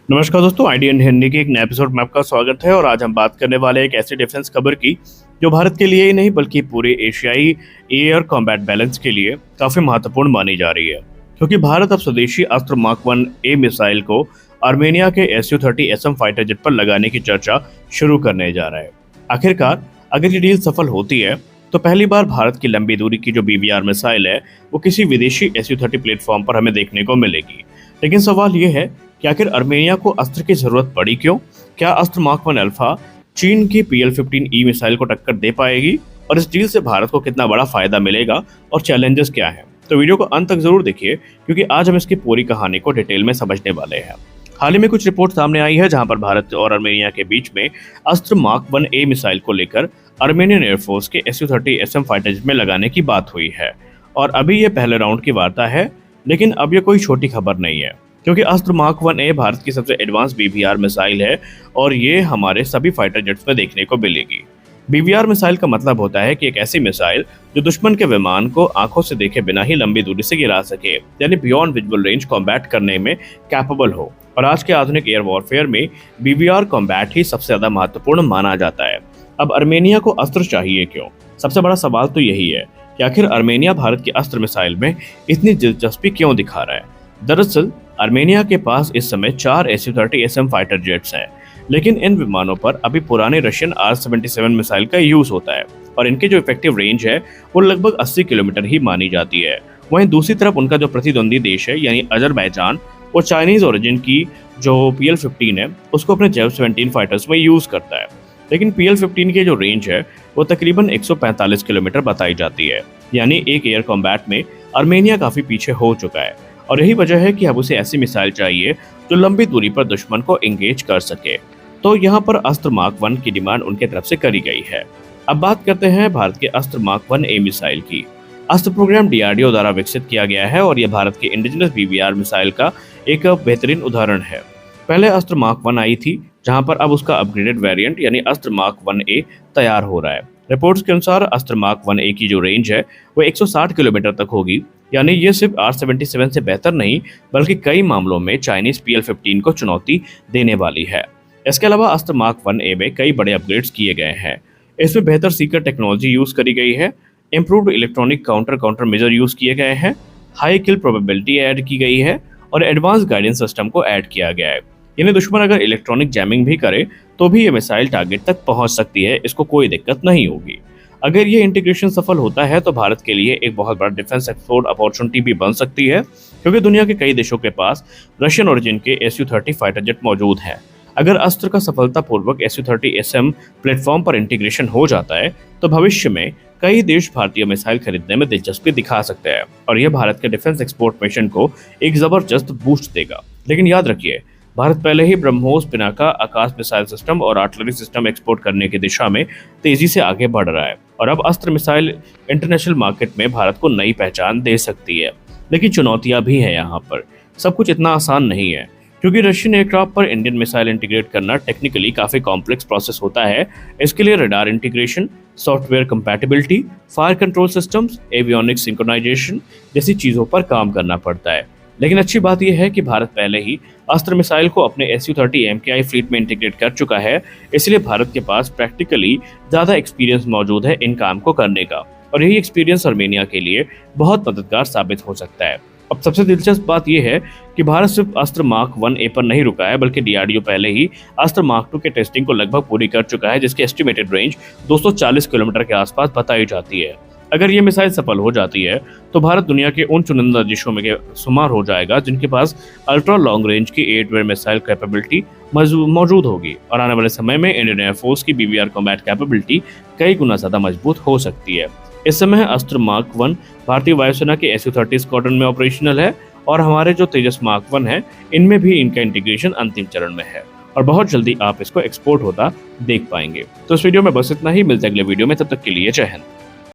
नमस्कार दोस्तों, आईडीएन हिंदी के एक नए एपिसोड में आपका स्वागत है। और आज हम बात करने वाले एक ऐसी डिफेंस खबर की जो भारत के लिए ही नहीं बल्कि पूरे एशियाई एयर कॉम्बैट बैलेंस के लिए काफी महत्वपूर्ण मानी जा रही है, क्योंकि भारत अब स्वदेशी अस्त्र मार्क 1A मिसाइल को आर्मेनिया के Su-30SM फाइटर जेट पर लगाने की चर्चा शुरू करने जा रहा है। आखिरकार अगर ये डील सफल होती है तो पहली बार भारत की लंबी दूरी की जो BVR मिसाइल है वो किसी विदेशी Su-30 प्लेटफॉर्म पर हमें देखने को मिलेगी। लेकिन सवाल ये है कि आखिर आर्मेनिया को अस्त्र की जरूरत पड़ी क्यों? क्या अस्त्र मार्क 1 अल्फा चीन की PL-15E मिसाइल को टक्कर दे पाएगी? और इस डील से भारत को कितना बड़ा फायदा मिलेगा और चैलेंजेस क्या हैं? तो वीडियो को अंत तक जरूर देखिए, क्योंकि आज हम इसकी पूरी कहानी को डिटेल में समझने वाले हैं। हाल ही में कुछ रिपोर्ट सामने आई है जहां पर भारत और आर्मेनिया के बीच में अस्त्र मार्क 1A मिसाइल को लेकर आर्मेनियन एयरफोर्स के Su-30SM फाइटर जेट में लगाने की बात हुई है। और अभी ये पहले राउंड की वार्ता है, लेकिन अब ये कोई छोटी खबर नहीं है, क्योंकि अस्त्र मार्क 1A भारत की सबसे एडवांस BVR मिसाइल है और ये हमारे सभी फाइटर जेट्स में देखने को मिलेगी। BVR मिसाइल का मतलब होता है कि एक ऐसी मिसाइल जो दुश्मन के विमान को आंखों से देखे बिना ही लंबी दूरी से गिरा सके, यानी बियॉन्ड विजुअल रेंज कॉम्बैट करने में कैपेबल हो। और आज के आधुनिक एयर वॉरफेयर में BVR कॉम्बैट ही सबसे ज्यादा महत्वपूर्ण माना जाता है। अब आर्मेनिया को अस्त्र चाहिए क्यों? सबसे बड़ा सवाल तो यही है कि आखिर आर्मेनिया भारत की अस्त्र मिसाइल में इतनी दिलचस्पी क्यों दिखा रहा है। दरअसल आर्मेनिया के पास इस समय 4 Su-30SM फाइटर जेट्स हैं, लेकिन इन विमानों पर अभी पुराने रशियन R-77 मिसाइल का यूज होता है और इनके जो इफेक्टिव रेंज है वो लगभग 80 किलोमीटर ही मानी जाती है। वहीं दूसरी तरफ उनका जो प्रतिद्वंदी देश है यानी अजरबैजान, वो चाइनीज ओरिजिन की जो PL-15 है उसको अपने JAV-17 फाइटर्स में यूज करता है। लेकिन PL-15 की जो रेंज है वो तकरीबन 145 किलोमीटर बताई जाती है, यानी एक एयर कॉम्बैट में आर्मेनिया काफी पीछे हो चुका है। और यही वजह है कि अब उसे ऐसी मिसाइल चाहिए जो लंबी दूरी पर दुश्मन को एंगेज कर सके। तो यहाँ पर अस्त्र मार्क 1 की डिमांड उनके तरफ से करी गई है। अब बात करते हैं भारत के अस्त्र मार्क 1A मिसाइल की। अस्त्र प्रोग्राम DRDO द्वारा विकसित किया गया है और यह भारत के इंडिजिनस BVR मिसाइल का एक बेहतरीन उदाहरण है। पहले अस्त्र मार्क 1 आई थी, जहां पर अब उसका अपग्रेडेड वेरिएंट यानी अस्त्र मार्क 1A तैयार हो रहा है। रिपोर्ट्स के अनुसार अस्त्र मार्क 1A की जो रेंज है वो 160 किलोमीटर तक होगी, यानी ये सिर्फ R-77 से बेहतर नहीं बल्कि कई मामलों में चाइनीज PL-15 को चुनौती देने वाली है। इसके अलावा अस्त्र मार्क 1A में कई बड़े अपग्रेड्स किए गए हैं। इसमें बेहतर सीकर टेक्नोलॉजी यूज करी गई है, improved electronic counter measure use किए गए हैं, हाई किल प्रोबेबिलिटी ऐड की गई है और एडवांस गाइडेंस सिस्टम को ऐड किया गया है। यानी दुश्मन अगर इलेक्ट्रॉनिक जैमिंग भी करे तो भी ये मिसाइल टारगेट तक पहुंच सकती है, इसको कोई दिक्कत नहीं होगी। अगर ये इंटीग्रेशन सफल होता है तो भारत के लिए एक बहुत बड़ा डिफेंस एक्सपोर्ट अपॉर्चुनिटी भी बन सकती है, क्योंकि दुनिया के कई देशों के पास रशियन ओरिजिन के Su-30 फाइटर जेट मौजूद हैं। अगर अस्त्र का सफलतापूर्वक Su-30SM प्लेटफॉर्म पर इंटीग्रेशन हो जाता है तो भविष्य में कई देश भारतीय मिसाइल खरीदने में दिलचस्पी दिखा सकते हैं और यह भारत के डिफेंस एक्सपोर्ट मिशन को एक जबरदस्त बूस्ट देगा। लेकिन याद रखिए, भारत पहले ही ब्रह्मोस, पिनाका, आकाश मिसाइल सिस्टम और आर्टिलरी सिस्टम एक्सपोर्ट करने की दिशा में तेजी से आगे बढ़ रहा है और अब अस्त्र मिसाइल इंटरनेशनल मार्केट में भारत को नई पहचान दे सकती है। लेकिन चुनौतियां भी हैं यहाँ पर, सब कुछ इतना आसान नहीं है, क्योंकि रशियन एयरक्राफ्ट पर इंडियन मिसाइल इंटीग्रेट करना टेक्निकली काफी कॉम्प्लेक्स प्रोसेस होता है। इसके लिए radar integration, software compatibility, fire control systems, avionics synchronisation जैसी चीजों पर काम करना पड़ता है। लेकिन अच्छी बात यह है कि भारत पहले ही अस्त्र मिसाइल को अपने Su-30 MKI फ्लीट में इंटीग्रेट कर चुका है, इसलिए भारत के पास प्रैक्टिकली ज़्यादा एक्सपीरियंस मौजूद है इन काम को करने का और यही एक्सपीरियंस आर्मेनिया के लिए बहुत मददगार साबित हो सकता है। अब सबसे दिलचस्प बात यह है कि भारत सिर्फ अस्त्र मार्क 1A पर नहीं रुका है, बल्कि DRDO पहले ही अस्त्र मार्क 2 के टेस्टिंग को लगभग पूरी कर चुका है, जिसकी एस्टिमेटेड रेंज 240 किलोमीटर के आसपास बताई जाती है। अगर ये मिसाइल सफल हो जाती है तो भारत दुनिया के उन चुनिंदा देशों में शुमार हो जाएगा जिनके पास अल्ट्रा लॉन्ग रेंज की air to air missile capability मौजूद होगी और आने वाले समय में इंडियन एयरफोर्स की BVR कॉम्बैट कैपेबिलिटी कई गुना ज्यादा मजबूत हो सकती है। इस समय अस्त्र मार्क 1 भारतीय वायुसेना के Su-30 स्क्वाड्रन में ऑपरेशनल है और हमारे जो तेजस मार्क 1 है इनमें भी इनका इंटीग्रेशन अंतिम चरण में है और बहुत जल्दी आप इसको एक्सपोर्ट होता देख पाएंगे। तो इस वीडियो में बस इतना ही, मिलते हैं अगले वीडियो में, तब तक के लिए जय हिंद।